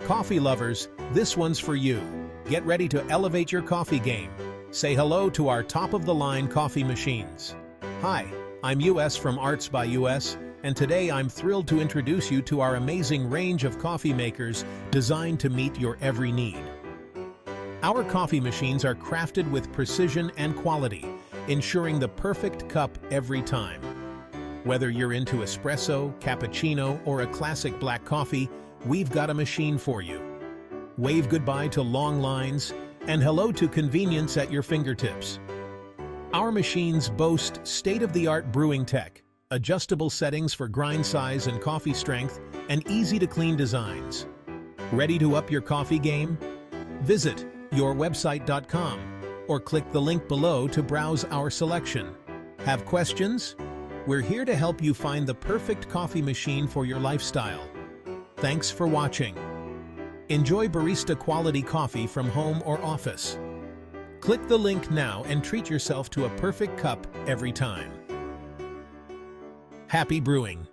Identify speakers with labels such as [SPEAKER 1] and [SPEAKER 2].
[SPEAKER 1] Coffee lovers, this one's for you. Get ready to elevate your coffee game. Say hello to our top-of-the-line coffee machines. Hi, I'm US from Arts by US, and today I'm thrilled to introduce you to our amazing range of coffee makers designed to meet your every need. Our coffee machines are crafted with precision and quality, ensuring the perfect cup every time. Whether you're into espresso, cappuccino, or a classic black coffee, we've got a machine for you. Wave goodbye to long lines and hello to convenience at your fingertips. Our machines boast state-of-the-art brewing tech, adjustable settings for grind size and coffee strength, and easy-to-clean designs. Ready to up your coffee game? Visit yourwebsite.com or click the link below to browse our selection. Have questions? We're here to help you find the perfect coffee machine for your lifestyle. Thanks for watching. Enjoy barista-quality coffee from home or office. Click the link now and treat yourself to a perfect cup every time. Happy brewing!